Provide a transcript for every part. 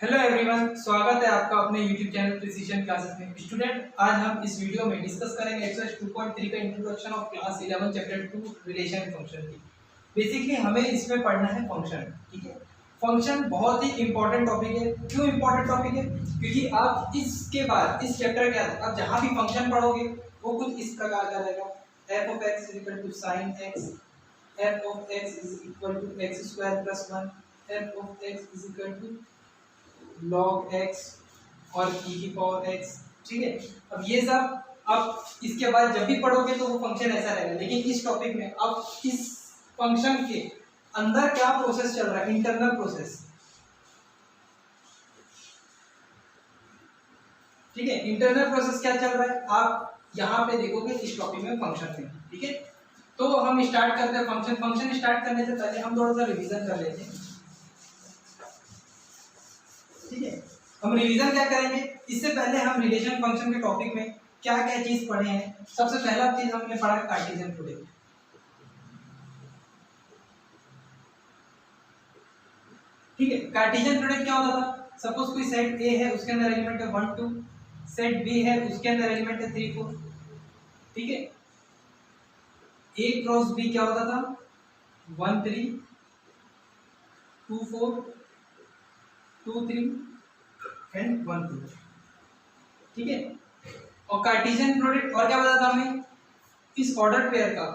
Hello everyone, स्वागत है आपका अपने यूट्यूब चैनल प्रिसीजन क्लासेस में। स्टूडेंट, आज हम इस वीडियो में डिस्कस करेंगे एक्सरसाइज 2.3 का introduction of class 11 chapter 2 relation and function की। बेसिकली हमें इसमें पढ़ना है फंक्शन। ठीक है, फंक्शन बहुत ही इंपॉर्टेंट टॉपिक है। क्यों इंपॉर्टेंट टॉपिक है? क्योंकि आप इसके बाद इस चैप्टर के अंदर आप जहाँ भी फंक्शन पढ़ोगे वो कुछ इस प्रकार का रहेगा। f of x is equal to sin x, f of x is equal to x square plus 1, f of x is equal to log x और e की पावर x। ठीक है, अब ये सब आप इसके बाद जब भी पढ़ोगे तो वो फंक्शन ऐसा रहेगा। लेकिन इस टॉपिक में अब इस फंक्शन के अंदर क्या प्रोसेस चल रहा है, इंटरनल प्रोसेस। ठीक है, इंटरनल प्रोसेस क्या चल रहा है आप यहाँ पे देखोगे इस टॉपिक में फंक्शन में। ठीक है, तो हम स्टार्ट करते हैं फंक्शन स्टार्ट करने से पहले हम थोड़ा सा रिवीजन कर लेते हैं। ठीक है, हम रिवीजन क्या करेंगे, इससे पहले हम रिलेशन फंक्शन के टॉपिक में क्या क्या चीज पढ़े हैं। सबसे पहला चीज हमने पढ़ा कार्टेशियन प्रोडक्ट। ठीक है, कार्टेशियन प्रोडक्ट क्या होता था? सपोज कोई सेट ए है, उसके अंदर एलिमेंट है 1 2, सेट बी है, उसके अंदर एलिमेंट है 3 4। ठीक है, ए क्रॉस बी क्या होता था? 1 3 2 4 2 3 एंड 1 2। ठीक है, और कार्टेशियन प्रोडक्ट और क्या बताता हमें? इस ऑर्डर पेयर का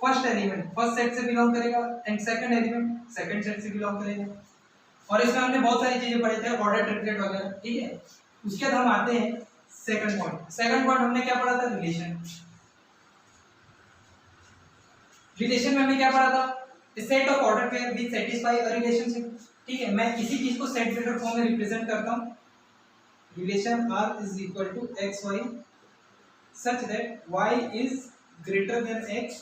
फर्स्ट एलिमेंट फर्स्ट सेट से बिलोंग करेगा and second element second set से बिलोंग करेगा। और इसमें हमने बहुत सारी चीजें पढ़े थे, ऑर्डर ट्रिपलेट वगैरह। ठीक है, उसके बाद हम आते हैं सेकंड पॉइंट हमने क्या पढ़ा था? रिलेशन में हमने क्या पढ़ा था? Set of order pair which satisfy a relationship. ठीक है, मैं किसी चीज को सेट वेक्टर फॉर्म में रिप्रेजेंट करता हूं। Relation R is equal to xy such that y is greater than x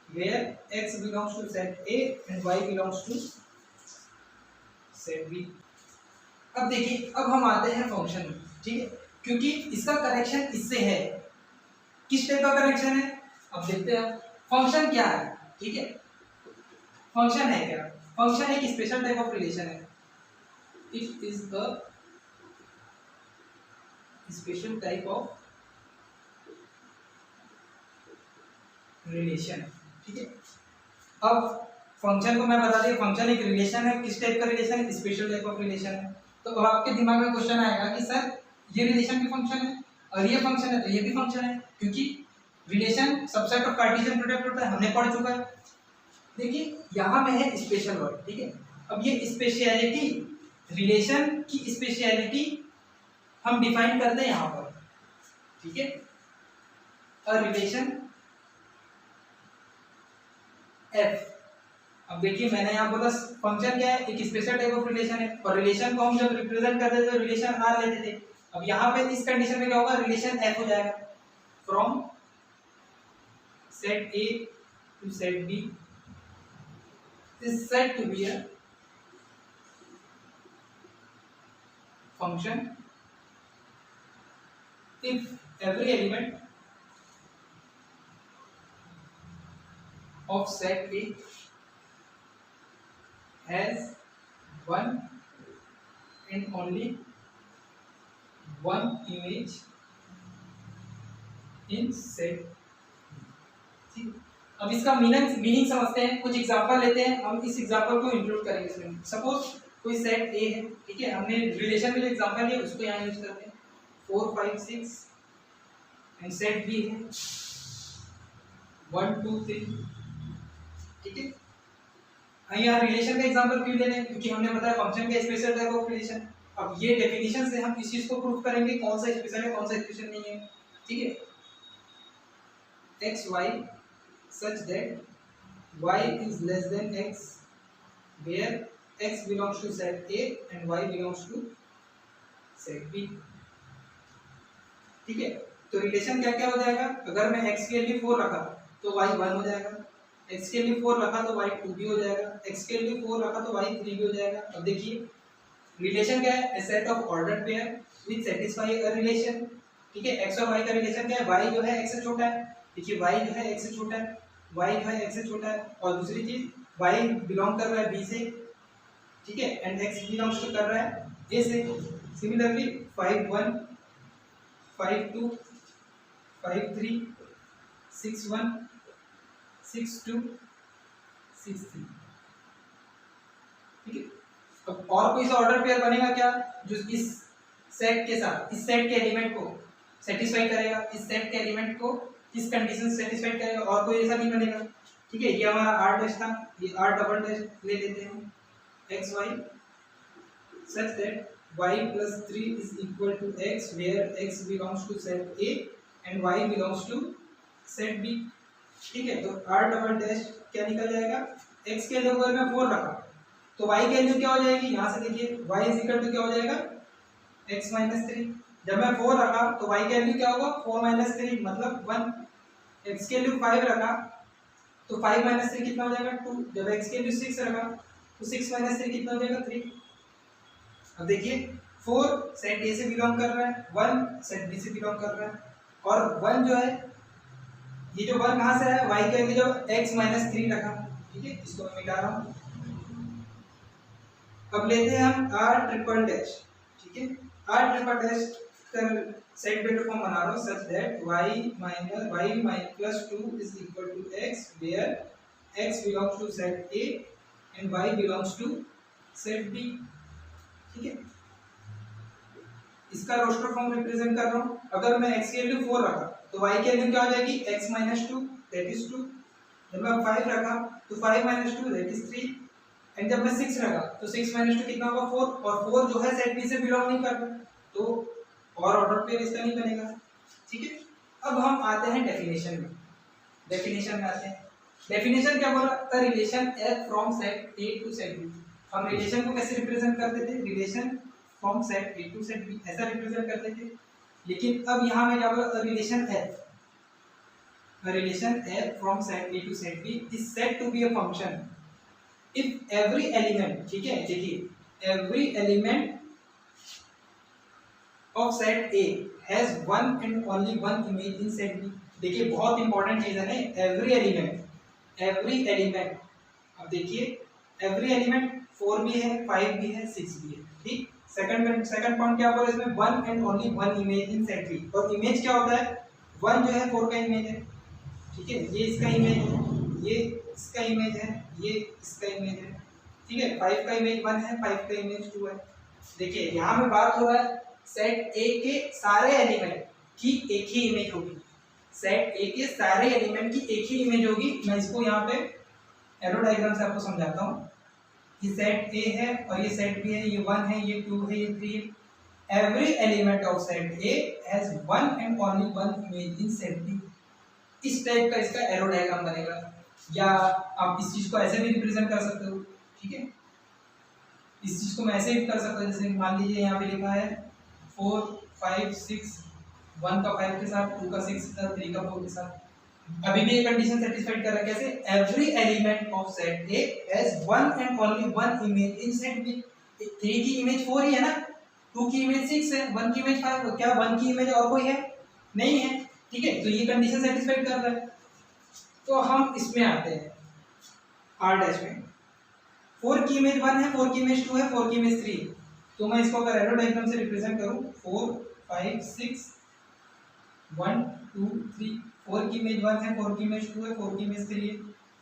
where x belongs to set A and y belongs to set B। अब देखिए, अब हम आते हैं फंक्शन में। ठीक है, क्योंकि इसका कनेक्शन इससे है। किस टाइप का कनेक्शन है अब देखते हैं। फंक्शन क्या है? ठीक है, फंक्शन है क्या? फंक्शन एक स्पेशल टाइप ऑफ रिलेशन है। It is the special type of relation. ठीक है, अब फंक्शन को मैं बता दिया, फंक्शन एक रिलेशन है। किस टाइप का रिलेशन है? स्पेशल टाइप ऑफ रिलेशन है। तो अब आपके दिमाग में क्वेश्चन आएगा कि सर ये रिलेशन भी फंक्शन है और ये फंक्शन है तो ये भी फंक्शन है, क्योंकि relation subset of Cartesian product होता है, हमने पढ़ चुका है। देखिए यहाँ में है स्पेशल वर्ड। ठीक है, अब ये स्पेशलिटी, रिलेशन की स्पेशलिटी हम डिफाइन करते हैं यहाँ पर। ठीक है, अ रिलेशन एफ। अब देखिए मैंने यहाँ बोला फंक्शन क्या है? एक स्पेशल टाइप ऑफ रिलेशन है, और रिलेशन को हम जब रिप्रेजेंट करते थे तो रिलेशन आर लेते थे। अब यहाँ पे इस कंडीशन में क्या होगा? रिलेशन एफ हो जाएगा। From set A to set B is said to be a function if every element of set A has one and only one image in set B। अब इसका मीनिंग समझते हैं, कुछ एग्जांपल लेते हैं। हम इस एग्जांपल को इंक्लूड करेंगे इसमें। सपोज कोई सेट ए है। ठीक है, हमने रिलेशन में जो एग्जांपल लिया उसको यहाँ यूज करते हैं। 4 5 6 एंड सेट बी है 1 2 3। ठीक है, यहाँ रिलेशन का एग्जांपल क्यों ले रहे हैं? क्योंकि हमने बताया फंक्शन का स्पेशल टाइप ऑफ रिलेशन। अब ये डेफिनेशन से हम इस चीज को प्रूव करेंगे कौन सा स्पेशल है कौन सा स्पेशल नहीं है। ठीक है, X Y such that Y is less than X where X belongs to set A and Y belongs to set B. ठीक है, तो रिलेशन क्या क्या हो जाएगा? अगर मैं x के लिए 4 रखा तो y 1 हो जाएगा, x के लिए 4 रखा तो y 2 भी हो जाएगा, x के लिए 4 रखा तो y 3 भी हो जाएगा। अब देखिए रिलेशन क्या है? a set of ordered pair which satisfy a relation। ठीक है, x और y का रिलेशन क्या है? y जो है x से छोटा है। देखिए y जो है x से छोटा है, y जो है x से छोटा है। और दूसरी चीज y बिलोंग कर रहा है b से। ठीक है, एंड x बिलोंग्स टू कर रहा है ए से। सिमिलरली 5 1 5 2 5 3 6 1 6 2 6 3। ठीक है, अब और कोई सा ऑर्डर पेयर बनेगा क्या जो इस सेट के साथ इस सेट के एलिमेंट को सेटिस्फाई करेगा, इस सेट के एलिमेंट को इस कंडीशन सेटिस्फाई करेगा, और कोई ऐसा नहीं बनेगा। ठीक है, ये हमारा आर डैश था, ये आर डबल डैश ले लेते हैं X Y such that y plus 3 is equal to x where x belongs to set A and y belongs to set B। ठीक है, तो r डबल डैश क्या निकल जाएगा, x के लिए अगर मैं 4 रखा तो y की वैल्यू क्या हो जाएगी, यहाँ से देखिए y इज इक्वल टू क्या हो जाएगा x माइनस 3। जब मैं 4 रखा तो y की वैल्यू क्या होगा 4 माइनस 3 मतलब 1। x के वैल्यू 5 रखा तो 5 माइनस 3 कितना हो जाएगा 2। जब x के वैल्यू 6 रखा तो 6 माइनस 3 कितना हो जाएगा 3। अब देखिए 4 सेट ए से बिलोंग कर रहा है, 1 सेट बी से बिलोंग कर रहा है, और 1 जो है ये जो 1 कहाँ से आया, y के वैल्यू जो x माइनस 3 रखा। ठीक है, इसको मैं मिटा रहा हूँ। अब लेते हैं हम r ट्रिपल डैश। ठीक है, r ट्रिपल डैश का सेट वेक्टर फॉर्म बना रहा हूँ सच that y plus 2 is equal to x where x belongs to set A and y belongs to set B। ठीक है, इसका रोस्टर फॉर्म रिप्रेजेंट कर रहा हूँ। अगर मैं x की वैल्यू 4 रखा तो y की वैल्यू क्या हो जाएगी x माइनस 2 दैट इज 2। जब मैं 5 रखा तो 5 माइनस 2 दैट इज 3। एंड जब मैं 6 रखा तो 6 माइनस 2 कितना होगा 4, और 4 जो है सेट बी से बिलोंग नहीं करता तो और ऑर्डर पेयर इसका नहीं बनेगा। ठीक है, अब हम आते हैं डेफिनेशन में। डेफिनेशन में आते हैं। डेफिनेशन क्या बोला, a relation f from set A to set B। हम रिलेशन को कैसे रिप्रेजेंट करते थे, relation from set A to set B ऐसा रिप्रेजेंट करते थे। लेकिन अब यहाँ में क्या बोला, a relation f from set A to set B is said to be a function if every element. ठीक है, देखिए every element of set A has one and only one image in set B। देखिए बहुत important चीज है ना, every element. अब देखिए एवरी एलिमेंट 4 भी है, 5 भी है, 6 भी है। ठीक, सेकंड पॉइंट क्या बोला इसमें, one and only one image in set B। और इमेज क्या होता है, 1 जो है 4 का इमेज है। ठीक है, ये इसका इमेज है, ये इसका इमेज है, ये इसका इमेज है। ठीक है, 5 का इमेज 1 है, 5 का इमेज 2 है। देखिए यहाँ में बात हो रहा है सेट A के सारे एलिमेंट की एक ही इमेज होगी। सेट A के सारे एलिमेंट की एक ही इमेज होगी। मैं इसको यहाँ पे एरो डायग्राम से आपको समझाता हूँ। ये सेट A है और ये सेट B है, ये 1 है, ये 2 है, ये 3 है। Every element of set A has one and only one image in set B। इस टाइप का इसका एरो डायग्राम बनेगा, या आप इस चीज को ऐसे भी रिप्रेजेंट कर सकते हो। ठीक है, इस चीज को मैं ऐसे भी कर सकता हूँ, जैसे मान लीजिए यहाँ पे लिखा है 4 5 6, 1 का 5 के साथ, 2 का 6 के साथ, 3 का 4 के साथ। अभी भी ये कंडीशन सेटिस्फाइड कर रहा है। कैसे, every element of set A has one and only one image in set B। 3 की इमेज 4 ही है ना, 2 की इमेज 6 है, 1 की इमेज 5। क्या 1 की इमेज और कोई है, नहीं है। ठीक है, तो ये कंडीशन सेटिस्फाइड कर रहा है। तो हम इसमें आते हैं आर डैश में। 4 की इमेज 1 है, 4 की इमेज 2 है, 4 की इमेज 3। तो मैं इसको अगर एरो डायग्राम से रिप्रेजेंट करूं 4 5 6 1 2 3, 4 की इमेज 1 है, 4 की इमेज 2 है, 4 की इमेज 3 है,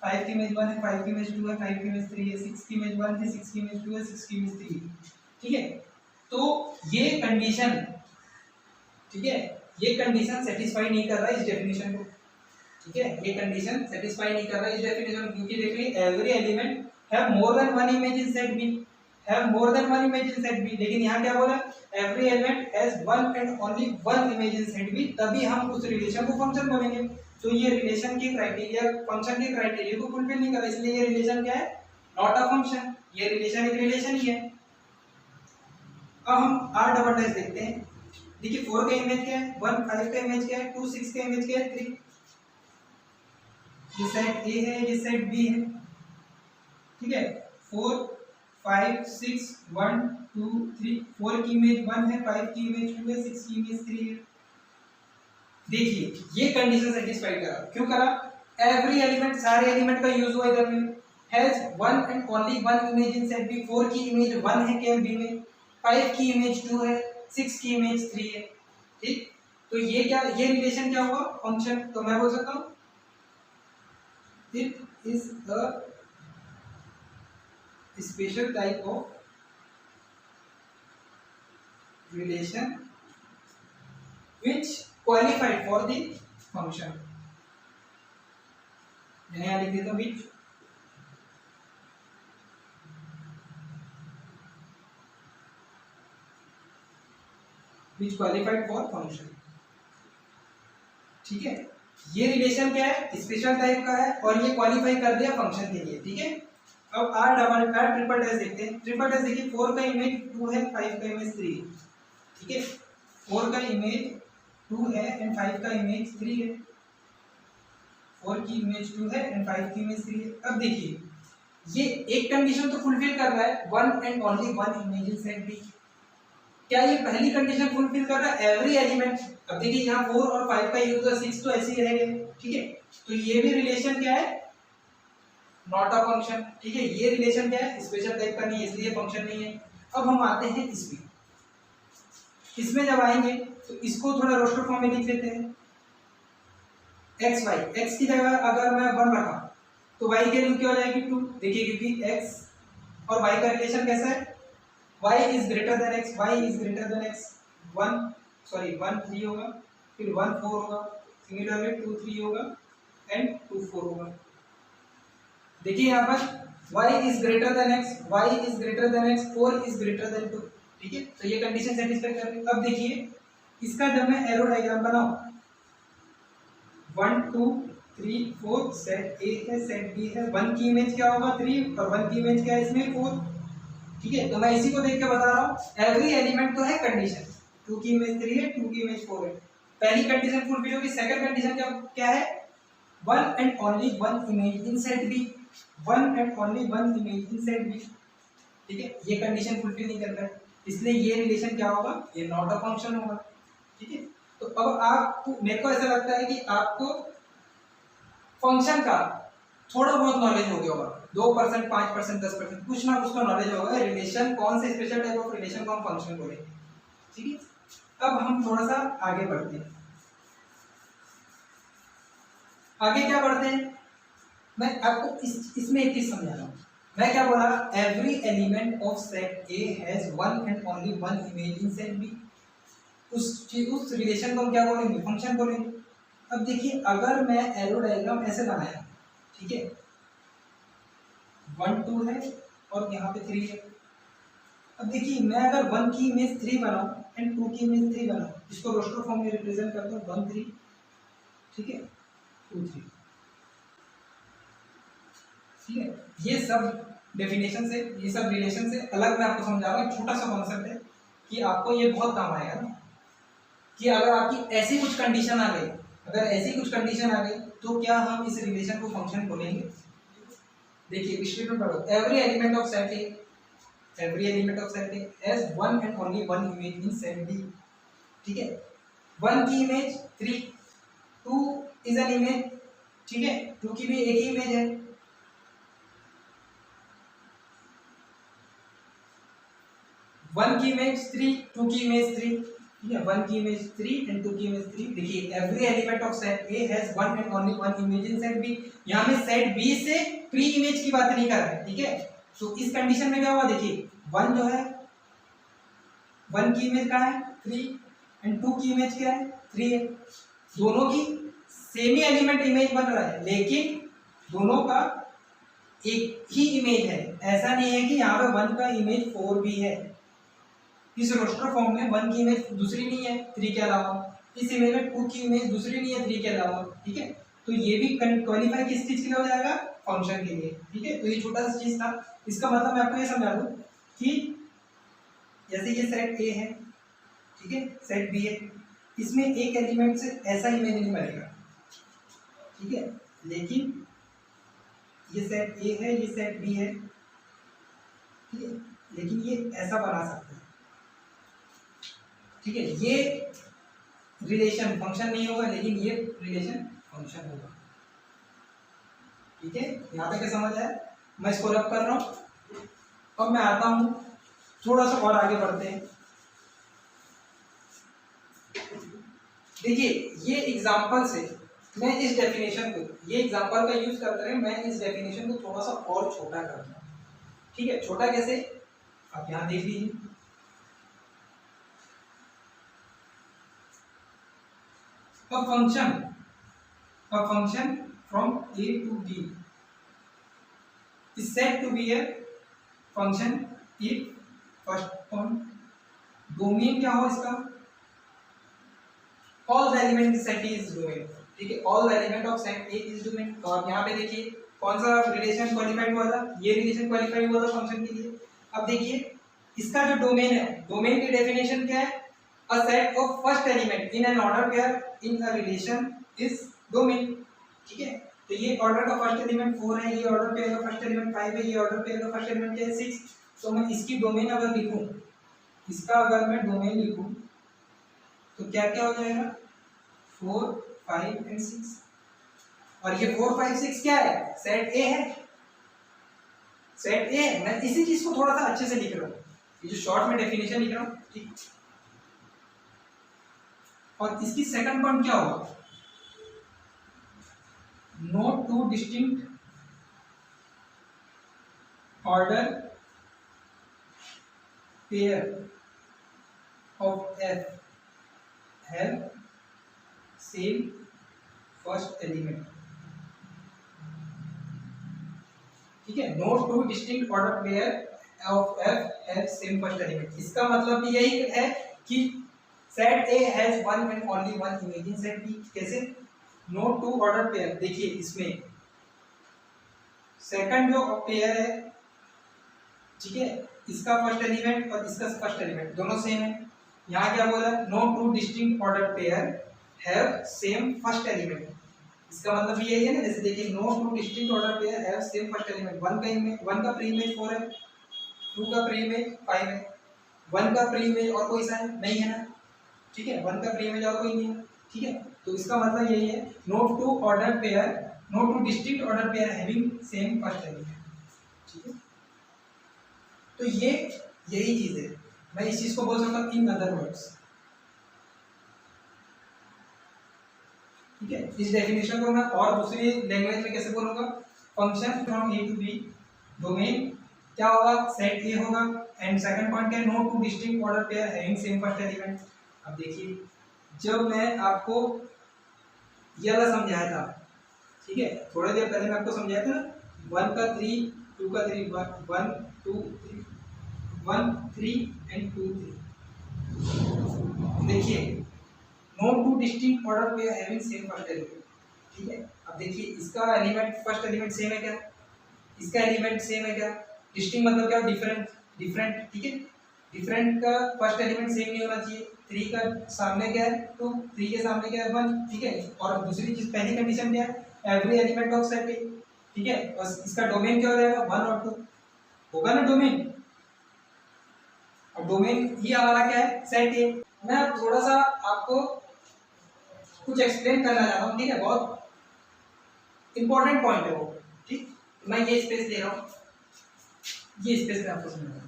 5 की इमेज 1 है, 5 की इमेज 2 है, 5 की इमेज 3 है, 6 की इमेज 1 है, 6 की इमेज 2 है, 6 की इमेज 3 है। ठीक है, तो ये कंडीशन, ठीक है, ये कंडीशन सेटिस्फाई नहीं कर रहा है इस डेफिनेशन को। ठीक है, ये कंडीशन सेटिस्फाई नहीं कर रहा है इस डेफिनेशन, क्योंकि देखिए every element have more than one image in set B, have more than one image in set B। लेकिन यहाँ क्या बोला, every element has one and only one image in set B, तभी हम उस रिलेशन को फंक्शन बोलेंगे। तो ये रिलेशन के क्राइटेरिया, फंक्शन के क्राइटेरिया को फुलफिल नहीं कर रहा, इसलिए ये रिलेशन क्या है, नॉट अ फंक्शन। ये रिलेशन एक रिलेशन ही है। अब हम r डबल डैश देखते हैं। देखिए 4 का इमेज क्या है, 1 5 का इमेज क्या है, 2 6 का इमेज क्या है, 3। ये सेट A है, ये सेट B है। ठीक है, 4 5 6 1 2 3, 4 की इमेज 1 है, 5 की इमेज 2 है, 6 की इमेज 3 है। देखिए ये कंडीशन सेटिस्फाई करा, क्यों करा, एवरी एलिमेंट, सारे एलिमेंट का यूज हुआ इधर में, has one and only one image in set B। 4 की इमेज 1 है क्या B में, 5 की इमेज 2 है, 6 की इमेज 3 है। ठीक, तो ये क्या, ये रिलेशन क्या हुआ, फंक्शन। तो मैं बोल सकता हूँ it is a special type of relation which qualified for the function। मैंने यहाँ लिख देता हूँ which qualified for function। ठीक है, ये रिलेशन क्या है, स्पेशल टाइप का है और ये क्वालिफाई कर दिया फंक्शन के लिए। ठीक है, अब R double R triple dash देखते हैं। ट्रिपल डैश देखिए, 4 का इमेज 2 है, 5 का इमेज 3 है। ठीक है, 4 का इमेज 2 है एंड 5 का इमेज 3 है। 4 की इमेज 2 है एंड 5 की इमेज 3 है। अब देखिए, ये एक कंडीशन तो फुलफिल कर रहा है, one and only one image in set B. क्या ये पहली कंडीशन फुलफिल कर रहा है, एवरी एलिमेंट। अब देखिए यहाँ 4 और 5 का यूज है, 6 तो ऐसे ही रहेंगे। ठीक है, तो ये भी रिलेशन क्या है, नॉट अ फंक्शन। ठीक है, ये रिलेशन क्या है, स्पेशल टाइप का नहीं है, इसलिए फंक्शन नहीं है। अब हम आते हैं इसमें। इसमें जब आएंगे तो इसको थोड़ा रोस्टर फॉर्म में लिख लेते हैं। एक्स वाई, एक्स की जगह अगर मैं 1 रखा तो वाई की वैल्यू क्या हो जाएगी, 2। देखिए, क्योंकि एक्स और वाई का रिलेशन कैसा है, y is greater than x, y is greater than x। 1 3 होगा, फिर 1 4 होगा, सिमिलरली 2 3 होगा एंड 2 4 होगा। देखिए यहाँ पर y is greater than x, y is greater than x, 4 is greater than 2। ठीक है, तो ये कंडीशन सेटिस्फाई कर रही है। अब देखिए, इसका जब मैं एरो डायग्राम बनाऊं, 1 2 3 4 सेट ए है, सेट बी है। 1 की इमेज क्या होगा, 3, और 1 की इमेज क्या है इसमें, 4। ठीक है, तो मैं इसी को देख के बता रहा हूँ, एवरी एलिमेंट तो है कंडीशन। 2 की इमेज 3 है, 2 की इमेज 4 है। पहली कंडीशन फुलफिल होगी। सेकंड कंडीशन क्या है, one and only one image in set B, one and only one image in set B. ठीक है, ये कंडीशन फुलफिल नहीं कर रहा है, इसलिए ये रिलेशन क्या होगा, ये नॉट अ फंक्शन होगा। ठीक है, तो अब आपको, मेरे को ऐसा लगता है कि आपको फंक्शन का थोड़ा बहुत नॉलेज हो गया होगा, 2%, 5%, 10%, कुछ ना कुछ तो नॉलेज होगा। रिलेशन कौन से स्पेशल टाइप ऑफ रिलेशन को हम फंक्शन बोलेंगे। ठीक है, अब हम थोड़ा सा आगे बढ़ते हैं। आगे क्या बढ़ते हैं, मैं आपको इसमें एक चीज समझा रहा हूँ। मैं क्या बोला, every element of set A has one and only one image in set B. उस रिलेशन को हम क्या बोलेंगे, फंक्शन बोलेंगे। अब देखिए, अगर मैं एरो डायग्राम ऐसे बनाया, ठीक है, 1 2 है और यहाँ पे 3 है। अब देखिए, मैं अगर 1 की इमेज 3 बनाऊं एंड 2 की इमेज 3 बनाऊं, इसको रोस्टर फॉर्म में रिप्रेजेंट करता हूँ 1 3, ठीक है, 2 3। ठीक है, ये सब डेफिनेशन से, ये सब रिलेशन से अलग मैं आपको समझा रहा हूँ। छोटा सा कॉन्सेप्ट है कि आपको ये बहुत काम आएगा ना, कि अगर आपकी ऐसी कुछ कंडीशन आ गई, अगर ऐसी कुछ कंडीशन आ गई तो क्या हम इस रिलेशन को फंक्शन बोलेंगे। देखिए, स्टेटमेंट पढ़ो, every element of set A, every element of set A has one and only one image in set B। ठीक है, 1 की इमेज 3, 2 is an image। ठीक है, 2 की भी एक ही इमेज है। 1 की इमेज 3, 2 की इमेज 3। ठीक है, 1 की इमेज 3 एंड 2 की इमेज 3। देखिए, every element of set A has one and only one image in set B। यहाँ में सेट B से प्री इमेज की बात नहीं कर रहे हैं। ठीक है, तो इस कंडीशन में क्या हुआ, देखिए 1 जो है, 1 की इमेज क्या है, 3 एंड 2 की इमेज क्या है, 3 है। दोनों की सेम ही एलिमेंट इमेज बन रहा है, लेकिन दोनों का एक ही इमेज है। ऐसा नहीं है कि यहाँ पे 1 का इमेज 4 भी है। इस रोस्टर फॉर्म में 1 की इमेज दूसरी नहीं है 3 के अलावा, इस इमेज में 2 की इमेज दूसरी नहीं है 3 के अलावा। ठीक है, तो ये भी क्वालिफाई किस चीज के लिए हो जाएगा, फंक्शन के लिए। ठीक है, तो ये छोटा सा चीज था। इसका मतलब मैं आपको ये समझा दूं कि जैसे ये सेट ए है, ठीक है, सेट बी है, इसमें एक एलिमेंट से ऐसा इमेज नहीं बनेगा। ठीक है, लेकिन ये सेट ए है, ये सेट बी है, ठीक है, लेकिन ये ऐसा बना सकते हैं। ठीक है, ये रिलेशन फंक्शन नहीं होगा, लेकिन ये रिलेशन फंक्शन होगा। ठीक है, यहाँ पे क्या समझ आया, मैं इसको रब कर रहा हूँ। अब मैं आता हूँ थोड़ा सा और आगे बढ़ते हैं। देखिए ये एग्जांपल से मैं इस डेफिनेशन को, ये एग्जांपल का यूज करते हैं, मैं इस डेफिनेशन को थोड़ा सा और छोटा करता हूँ। ठीक है, छोटा कैसे, आप यहाँ देख लीजिए। a function from a to b is said to be a function if first on domain क्या हो इसका, all the element set is domain। ठीक है, all the element of set A is domain। तो आप यहाँ पे देखिए कौन सा रिलेशन क्वालिफाइड हुआ था, ये रिलेशन क्वालिफाइड हुआ था फंक्शन के लिए। अब देखिए इसका जो डोमेन है, डोमेन की डेफिनेशन क्या है, a set of first element in an order pair in a relation is domain। ठीक है, तो ये ऑर्डर का फर्स्ट एलिमेंट 4 है, ये ऑर्डर पेयर का फर्स्ट एलिमेंट 5 है, ये ऑर्डर पेयर का फर्स्ट एलिमेंट क्या है 6। तो मैं इसकी डोमेन अगर लिखूं, इसका अगर मैं डोमेन लिखूं तो क्या क्या हो जाएगा, 4 5 एंड 6। और ये 4 5 6 क्या है, सेट ए है, सेट ए है। मैं इसी चीज को थोड़ा सा अच्छे से लिख रहा हूँ, ये जो शॉर्ट में डेफिनेशन लिख रहा हूँ। ठीक, और इसकी सेकंड पॉइंट क्या होगा, no two distinct order pair of F have same first element. ठीक है, no two distinct order pair of F have same first element. इसका मतलब भी यही है कि set A has one and only one image in set B. कैसे, no two order pair, देखिए इसमें सेकंड जो पेयर है, ठीक है, इसका फर्स्ट एलिमेंट और इसका फर्स्ट एलिमेंट दोनों सेम है। यहाँ क्या बोला, no two distinct order pair have same first element. इसका मतलब भी यही है ना, जैसे देखिए no two distinct order pair have same first element. One का प्री इमेज 4 है, 2 का प्री इमेज 5 है, 1 का प्री इमेज और कोई सा है नहीं है ना। ठीक है, 1 का प्री इमेज और कोई नहीं है। ठीक है, तो इसका मतलब यही है, no two order pair, no two distinct order pair having same first element. ठीक है, तो ये यही चीज है, मैं इस चीज को बोल सकता हूँ इन अदर वर्ड्स। ठीक है, इस डेफिनेशन को मैं और दूसरी लैंग्वेज में कैसे बोलूंगा, function from A to B, domain क्या होगा, सेट ए होगा, एंड सेकंड पॉइंट क्या है, no two distinct order pair having same first element. अब देखिए जब मैं आपको ये वाला समझाया था, ठीक है, थोड़ी देर पहले मैं आपको समझाया था 1 का 3, 2 का 3, 1 2 3, 1 3 एंड 2 3। देखिए no two distinct order pair having same first element. ठीक है, अब देखिए इसका एलिमेंट फर्स्ट एलिमेंट सेम है क्या, इसका एलिमेंट सेम है क्या, डिस्टिंक्ट मतलब क्या, डिफरेंट डिफरेंट। ठीक है, डिफरेंट का फर्स्ट एलिमेंट सेम नहीं होना चाहिए। 3 का सामने क्या है 2, 3 के सामने क्या है 1। ठीक है, और दूसरी चीज पहली कंडीशन क्या है, every element of set A. ठीक है, बस इसका डोमेन क्या हो जाएगा 1 और 2 होगा ना डोमेन, और डोमेन ये हमारा क्या है सेट ए। मैं अब थोड़ा सा आपको कुछ एक्सप्लेन करना चाहता हूँ। ठीक है, बहुत इंपॉर्टेंट पॉइंट है वो। ठीक, मैं ये स्पेस दे रहा हूँ, ये स्पेस में आपको समझाऊंगा।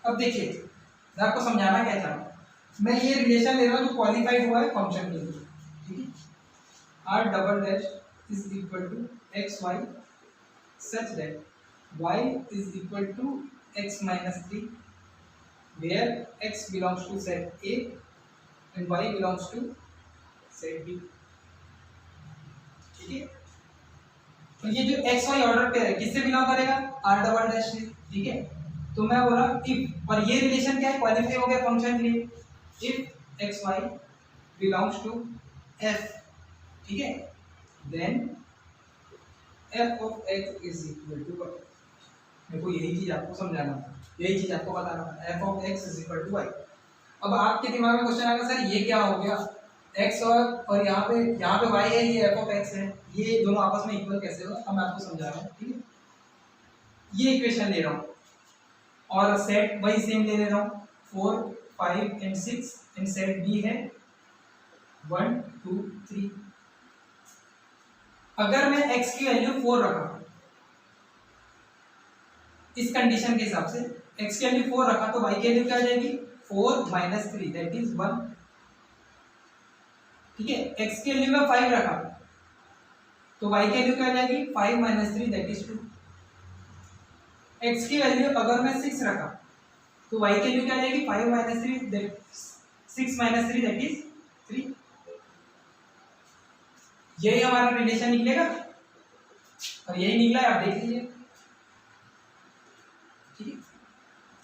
अब देखिए मैं आपको समझाना क्या चाह रहा हूँ, मैं ये रिलेशन ले रहा हूँ जो क्वालिफाइड हुआ है फंक्शन के लिए। ठीक है, R double dash is equal to X Y such that y is equal to x minus 3 where x belongs to set A and y belongs to set B। ठीक है, तो ये जो x y ऑर्डर पेयर है किससे belong करेगा, r double dash से। ठीक है, तो मैं बोला इफ, और ये रिलेशन क्या है, क्वालिफाई हो गया फंक्शन के लिए, if x y belongs to f। ठीक है, then f of x is equal to y। मेरे को यही चीज आपको समझाना था, यही चीज आपको बताना था, f of x is equal to y। अब आपके दिमाग में क्वेश्चन आएगा सर ये क्या हो गया, x और यहाँ पे y है, ये f of x है, ये दोनों आपस में इक्वल कैसे होगा। अब मैं आपको समझा रहा हूँ। ठीक है, ये इक्वेशन ले रहा हूँ और सेट वही सेम ले रहा हूँ, 4 5 एंड 6 एंड सेट b है 1 2 3। अगर मैं x की वैल्यू 4 रखा, इस कंडीशन के हिसाब से x की वैल्यू 4 रखा तो y की वैल्यू क्या आ जाएगी 4 माइनस 3 दैट इज 1। ठीक है, x की वैल्यू में 5 रखा तो y की वैल्यू क्या आ जाएगी 5 माइनस 3 दैट इज 2। x की वैल्यू अगर मैं 6 रखा तो y की वैल्यू क्या आ जाएगी 5 minus 3 that 6 minus 3 that is 3। यही हमारा रिलेशन निकलेगा और यही निकला है, आप देख लीजिए। ठीक है,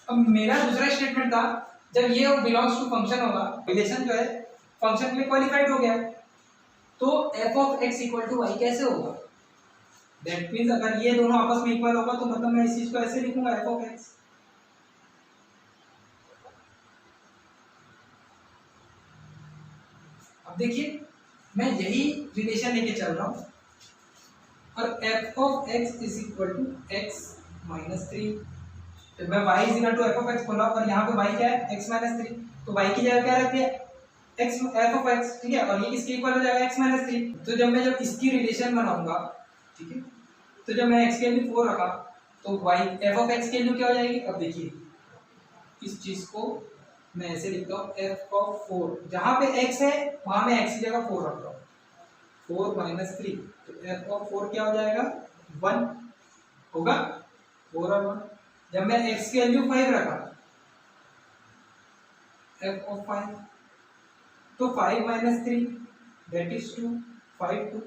अब मेरा दूसरा स्टेटमेंट था जब ये बिलोंग्स टू फंक्शन होगा, रिलेशन जो है फंक्शन में क्वालिफाइड हो गया तो f of x equal to y कैसे होगा। दैट मींस अगर ये दोनों आपस में इक्वल होगा तो मतलब मैं इस चीज को ऐसे लिखूंगा f ऑफ x। अब देखिए मैं यही रिलेशन लेके चल रहा हूं और f of x is equal to x minus 3। तो मैं y is equal to f of x बोला और यहाँ पे y क्या है x माइनस 3, तो y की जगह क्या रख दिया x f ऑफ x। ठीक है, और ये किसके इक्वल हो जाएगा x माइनस 3। तो जब इसकी रिलेशन बनाऊंगा, ठीक है, तो जब मैं x के वैल्यू 4 रखा तो y f ऑफ x के वैल्यू क्या हो जाएगी। अब देखिए इस चीज को मैं ऐसे लिखता हूँ f ऑफ 4, जहाँ पे x है वहां मैं x की जगह 4 रखता हूँ 4 माइनस 3, तो f ऑफ 4 क्या हो जाएगा 1 होगा 4 और 1। जब मैं x की वैल्यू 5 रखा f ऑफ 5 तो 5 माइनस 3 दैट इज 2 5 2।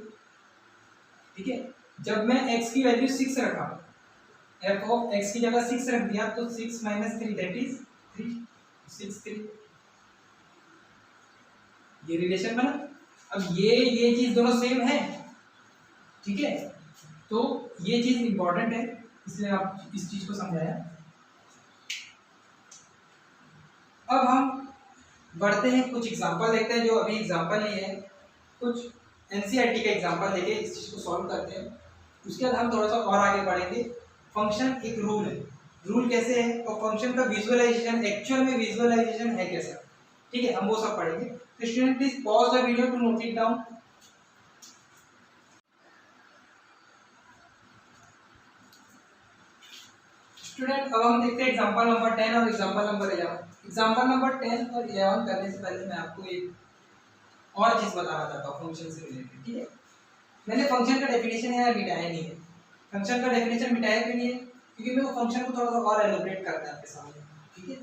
ठीक है, जब मैं x की वैल्यू 6 रखा f ऑफ x की जगह 6 रख दिया तो 6 माइनस 3 दैट इज 3 6 3। ये रिलेशन बना। अब ये चीज दोनों सेम है, ठीक है, तो ये चीज इंपॉर्टेंट है इसलिए आप इस चीज को समझाया। अब हम बढ़ते हैं, कुछ एग्जांपल देखते हैं। जो अभी एग्जांपल लिए हैं कुछ एनसीईआरटी का एग्जांपल लेके इस चीज को सॉल्व करते हैं, उसके बाद हम थोड़ा सा और आगे बढ़ेंगे। फंक्शन एक रूल है, रूल कैसे है और फंक्शन का विजुअलाइजेशन एक्चुअल में विजुअलाइजेशन है कैसा, ठीक है, हम वो सब पढ़ेंगे। तो student please pause the video to note it down. Student अब हम देखते हैं एग्जांपल नंबर 10 और एग्जांपल नंबर 11। एग्जांपल नंबर 10 और 11 करने से पहले मैं आपको एक और चीज बताना चाहता हूँ फंक्शन से रिलेटेड। ठीक है, मैंने फंक्शन का डेफिनेशन यहाँ मिटाया नहीं है। फंक्शन का डेफिनेशन मिटाया क्यों नहीं है, क्योंकि मैं वो फंक्शन को थोड़ा सा और एलोबरेट करता है आपके सामने। ठीक है,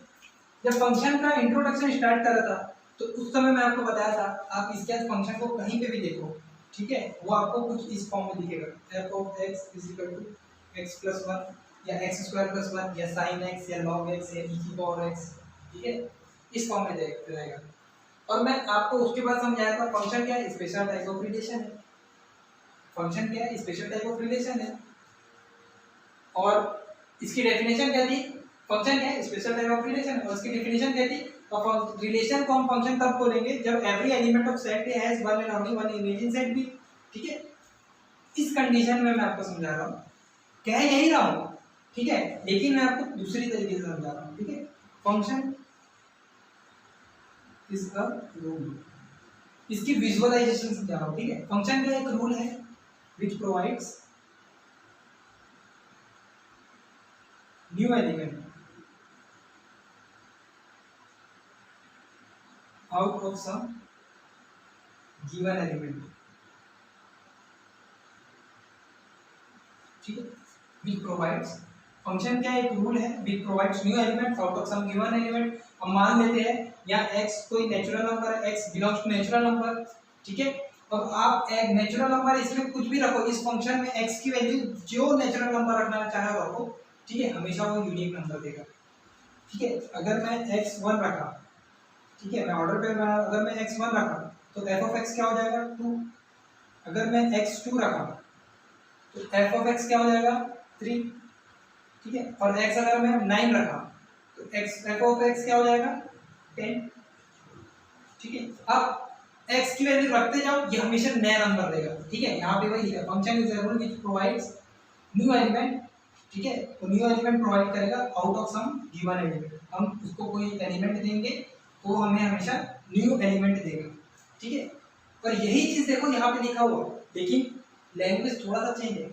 जब फंक्शन का इंट्रोडक्शन स्टार्ट कर रहा था तो उस समय मैं आपको बताया था आप इसके बाद फंक्शन को कहीं पे भी देखो, ठीक है, वो आपको कुछ इस फॉर्म में दिखेगा f of x is equal to x plus 1 या x स्क्वायर प्लस 1 या sin x या log x या e की पावर x। ठीक है, इस फॉर्म में जाएगा। और मैं आपको उसके बाद समझाया था फंक्शन क्या है, स्पेशल टाइप ऑफ रिलेशन है। फंक्शन क्या है, स्पेशल टाइप ऑफ रिलेशन है। और इसकी डेफिनेशन क्या थी, फंक्शन क्या है, स्पेशल टाइप ऑफ रिलेशन। और इसकी डेफिनेशन क्या थी, रिलेशन को हम फंक्शन तब बोलेंगे जब every element of set A has one and only one image in set B. ठीक है, इस कंडीशन में मैं आपको समझा रहा हूँ, कह यही रहा हूँ, ठीक है, लेकिन मैं आपको दूसरी तरीके से समझा रहा हूँ। ठीक है, फंक्शन इज अ रूल, इसकी विजुअलाइजेशन समझा रहा हूँ। ठीक है, फंक्शन का एक रूल है which provides new element out of some given element। ठीक है, which provides, फंक्शन क्या एक रूल है which provides new element out of some given element। हम मान लेते हैं यहाँ x कोई नेचुरल नंबर है, x belongs to natural number. ठीक है, अब आप एक नेचुरल नंबर इसमें कुछ भी रखो, इस फंक्शन में x की वैल्यू जो नेचुरल नंबर रखना चाहे रखो, ठीक है, हमेशा वो यूनिक नंबर देगा। ठीक है, अगर मैं x1 रखा, ठीक है, मैं ऑर्डर पे अगर मैं x1 रखा तो f ऑफ x क्या हो जाएगा 2। अगर मैं x2 रखा तो f ऑफ x क्या हो जाएगा 3। ठीक है, और x अगर मैं 9 रखा तो f ऑफ x क्या हो जाएगा 10। ठीक है, अब x की वैल्यू रखते जाओ, ये हमेशा नया नंबर देगा। ठीक है, यहाँ पे वही है, function is a rule which provides new element. ठीक है, तो न्यू एलिमेंट प्रोवाइड करेगा out of some given element. हम उसको कोई एलिमेंट देंगे तो हमें हमेशा न्यू एलिमेंट देगा। ठीक है, पर यही चीज देखो यहाँ पे लिखा हुआ, लेकिन लैंग्वेज थोड़ा सा चेंज है।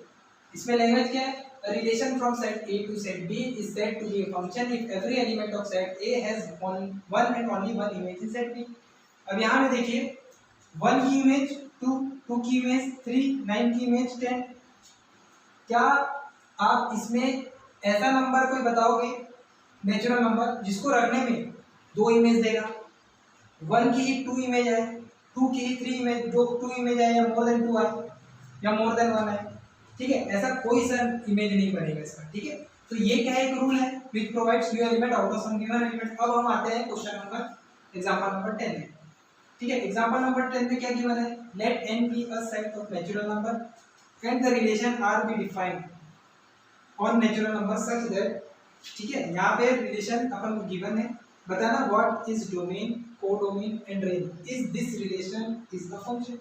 इसमें लैंग्वेज क्या है? A relation from set A to set B is said to be a function if every element of set A has one and only one image in set B। अब यहाँ में देखिए 1 की image 2 की image 3, 9 की image 10। क्या आप इसमें ऐसा नंबर कोई बताओगे नेचुरल नंबर जिसको रखने में 2 इमेज देगा? 1 की ही 2 इमेज है, 2 की ही 3 इमेज, 2 इमेज है, या मोर देन 2 है, या मोर देन 1 है, ठीक है? ऐसा कोई सा इमेज नहीं बनेगा इसका, ठीक है? तो ये क्या है? एक रूल है which provides new element out of some given element। अब हम आते हैं क्वेश्चन नंबर एग्जांपल नंबर 10 में, ठीक है? एग्जांपल नंबर 10 में क्या गिवन है? let n be a set of natural number and the relation r be defined on natural number such that, ठीक है? यहाँ पे रिलेशन अपन को गिवन है, बताना what is domain, codomain and range. Is this relation is a function.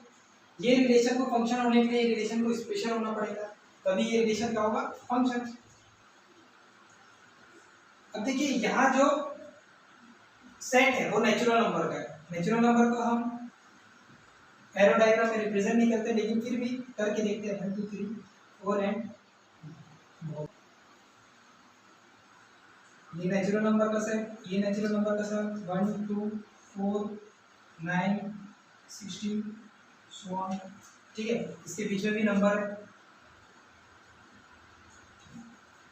ये relation को function होने के लिए रिलेशन को स्पेशल होना पड़ेगा, तभी ये रिलेशन क्या होगा? फंक्शन। अब देखिए यहाँ जो सेट है वो नेचुरल नंबर का है। नेचुरल नंबर को हम एरो डायग्राम में रिप्रेजेंट नहीं करते, लेकिन फिर भी करके देखते हैं 1 2 3 4 एंड ये नेचुरल नंबर का सेट, ये नेचुरल नंबर का सेट 1 2 4 9 16 सो ऑन, ठीक है? इसके बीच में भी नंबर है।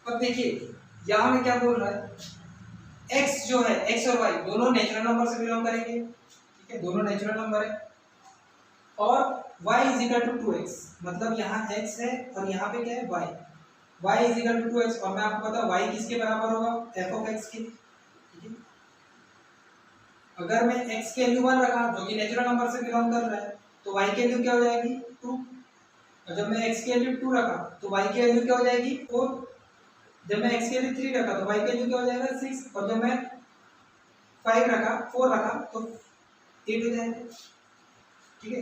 अब देखिए यहाँ में क्या बोल रहा है? x जो है, x और y दोनों नेचुरल नंबर से बिलोंग करेंगे, ठीक है? दोनों नेचुरल नंबर है, और y is equal to 2x, मतलब यहाँ x है और यहाँ पे क्या है? y is equal to 2x। और मैं आपको पता y किसके बराबर होगा? f ऑफ x के, ठीक है? अगर मैं x की वैल्यू 1 रखा जो कि नेचुरल नंबर से बिलोंग कर रहा है, तो y की वैल्यू क्या हो जाएगी? 2। और जब मैं x की वैल्यू 2 रखा तो y की वैल्यू क्या हो जाएगी? 4। जब मैं x की वैल्यू 3 रखा तो y की वैल्यू क्या हो जाएगा? 6। और जब मैं 5 रखा 4 रखा तो 8 हो जाएगा, ठीक है?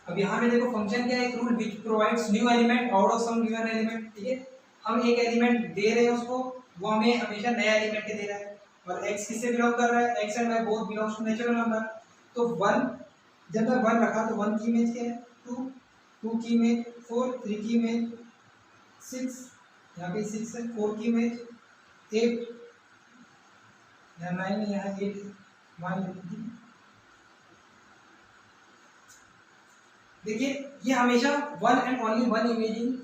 अब यहाँ में देखो फंक्शन क्या है? एक rule which provides new element out of some given element, ठीक है? हम एक एलिमेंट दे रहे हैं उसको, वो हमें हमेशा नया एलिमेंट दे रहा है, और x किससे बिलोंग कर रहा है? x and y both belongs to natural number. तो 1, जब मैं 1 रखा तो 1 की इमेज क्या है? 2 की इमेज 4, 3 की इमेज 6, यहाँ पे 6 है, 4 की इमेज 8, यहाँ 9 है, यहाँ 8 है, 1। देखिए ये हमेशा 1 and only 1 image in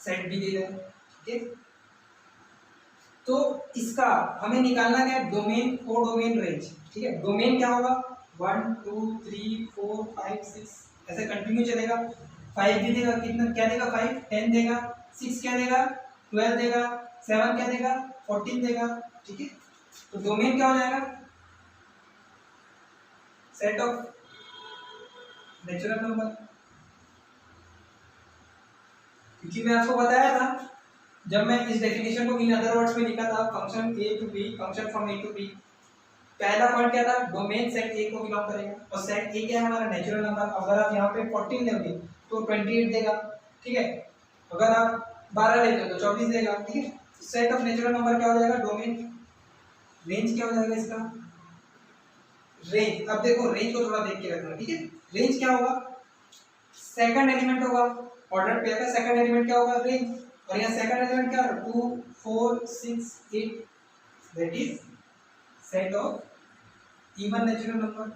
set भी दे रहा है, ठीक है? तो इसका हमें निकालना क्या है? डोमेन, कोडोमेन, रेंज, ठीक है? डोमेन क्या होगा? 1 2 3 4 5 6 ऐसे कंटिन्यू चलेगा। 5 भी देगा, कितना क्या देगा? 5 10 देगा, 6 क्या देगा? 12 देगा, 7 क्या देगा? 14 देगा, ठीक है? तो डोमेन क्या हो जाएगा? Set of natural number. क्योंकि मैं आपको बताया था जब मैं इस डेफिनेशन को इन अदर वर्ड्स में लिखा था, function a to b, function from a to b, पहला पॉइंट क्या था? डोमेन सेट a को बिलोंग करेगा, और सेट a क्या है? हमारा नेचुरल नंबर। अगर आप यहाँ पे 14 लेंगे तो 28 देगा, ठीक है? अगर आप 12 लेते हो तो 24 देगा, ठीक है? सेट ऑफ नेचुरल नंबर क्या हो जाएगा? डोमेन। रेंज क्या हो जाएगा इसका? रेंज, अब देखो रेंज को थोड़ा देख के रखना, ठीक है? रेंज क्या होगा? सेकंड एलिमेंट होगा, ऑर्डर पे का सेकंड एलिमेंट क्या होगा? रेंज। और यहाँ सेकंड एलिमेंट क्या है? 2 4 6 8, that is set of even natural number.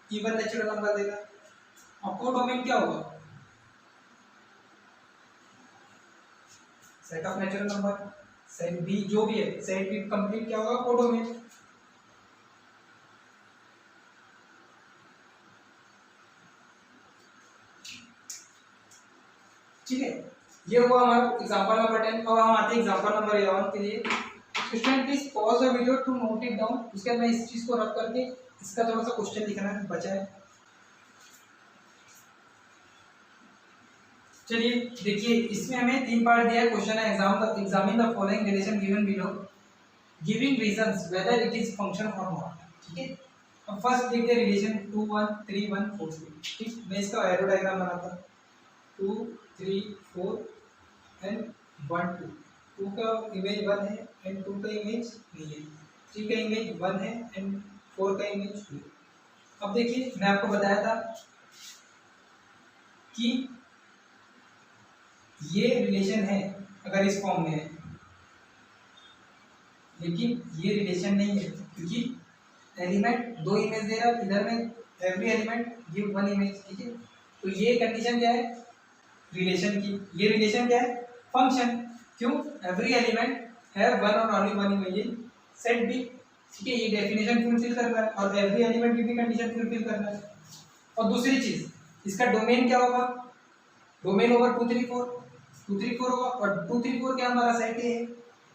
Even natural number देगा। और कोडोमेन क्या होगा? Set of natural number, set B जो भी है, सेट बी कंप्लीट क्या होगा? कोडोमेन। ठीक है, ये हुआ हमारा एग्जांपल नंबर 10। अब हम आते हैं एग्जांपल नंबर 11 के लिए। Student please pause the video to note it down. उसके बाद मैं इस चीज को रख करके इसका थोड़ा सा क्वेश्चन लिखना बचा है। चलिए देखिए, इसमें हमें 3 पार्ट दिया है। क्वेश्चन है examine the following relation given below giving reasons whether it is function और नॉट, ठीक है? अब फर्स्ट देखते हैं रिलेशन 2 1 3 1 4 3, ठीक? मैं इसका एरो डायग्राम बनाता हूं। 2 3 4 एंड 1 2, 2 का इमेज 1 है एंड 2 का इमेज नहीं है, 3 का इमेज 1 है एंड 4 का इमेज 2। अब देखिए मैं आपको बताया था कि ये रिलेशन है अगर इस फॉर्म में है, लेकिन ये रिलेशन नहीं है क्योंकि एलिमेंट दो इमेज दे रहा है, इधर में every element give one image, ठीक है। तो ये कंडीशन क्या है रिलेशन की, ये रिलेशन क्या है फंक्शन, क्यों एवरी एलिमेंट हैव वन और only one image in set B, ठीक है। ये डेफिनेशन फुलफिल कर रहा है और एवरी एलिमेंट की भी कंडीशन फुलफिल कर रहा है। और दूसरी चीज इसका डोमेन क्या होगा, डोमेन ओवर 2 3 4 2 3 4 होगा और 2 3 4 क्या हमारा सेट ए है,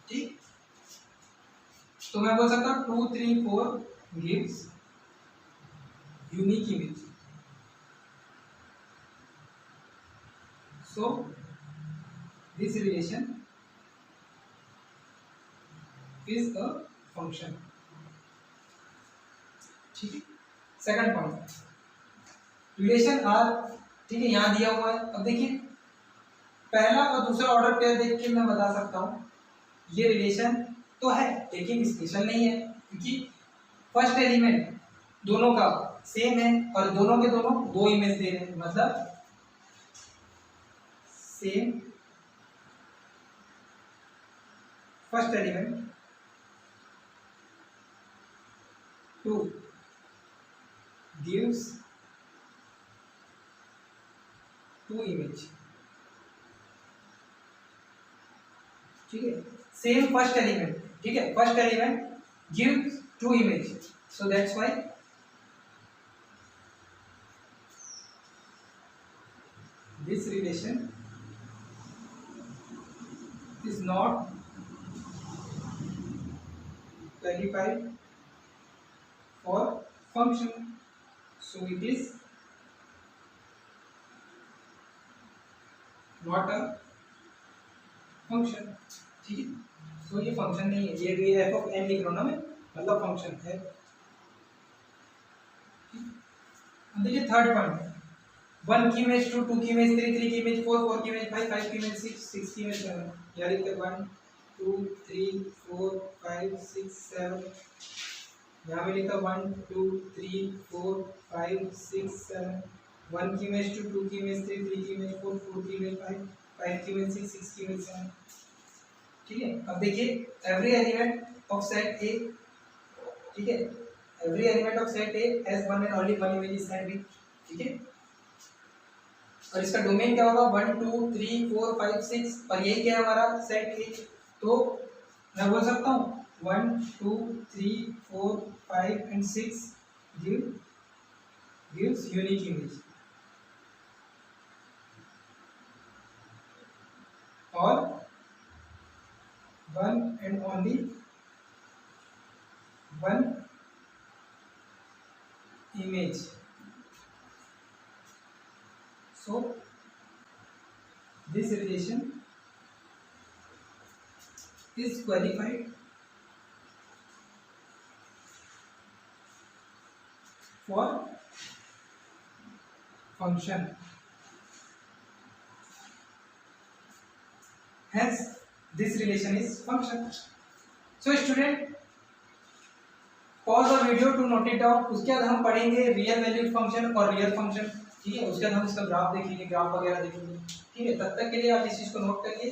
ठीक। तो मैं बोल सकता हूँ 2 3 4 gives unique image. So this relation is a function, ठीक है। सेकंड पॉइंट रिलेशन आर, ठीक है, यहाँ दिया हुआ है। अब देखिए पहला और दूसरा ऑर्डर पेयर देख के मैं बता सकता हूँ ये रिलेशन तो है लेकिन स्पेशल नहीं है क्योंकि फर्स्ट एलिमेंट दोनों का सेम है और दोनों के दोनों दो इमेज दे रहे हैं, मतलब same first element to gives two image, ठीक है। सेम फर्स्ट एलिमेंट, ठीक है, first element gives two image, so that's why this relation is not qualified for function, so it is not a function, ठीक है। so ये function नहीं है, ये एफ ऑफ एन लिख रहा हूँ ना मैं, मतलब फंक्शन है। अब देखिए थर्ड पॉइंट 1 की इमेज 2 2 की इमेज 3 3 की इमेज 4 4 की इमेज 5 5 की इमेज 6 6 की इमेज 7, यार लिखते 1 2 3 4 5 6 7, यहाँ पे लिखा 1 2 3 4 5 6 7, 1 की इमेज 2 2 की इमेज 3 3 की इमेज 4 4 की इमेज 5 5 की इमेज 6 6 की इमेज 7, ठीक है। अब देखिए every element of set A, ठीक है, every element of set A has one and only one image in set B, ठीक है। और इसका डोमेन क्या होगा 1 2 3 4 5 6 और यही क्या है हमारा सेट ए, तो मैं बोल सकता हूँ 1 2 3 4 5 एंड 6 gives unique image, और 1 and only one image, so this relation is qualified for function, hence this relation is function. So student pause the video to note it down, उसके बाद हम पढ़ेंगे रियल वैल्यूड फंक्शन और real function, ठीक है। उसके बाद हम इसका ग्राफ देखेंगे, ग्राफ वगैरह देखेंगे, ठीक है। तब तक के लिए आप इस चीज को नोट करिए।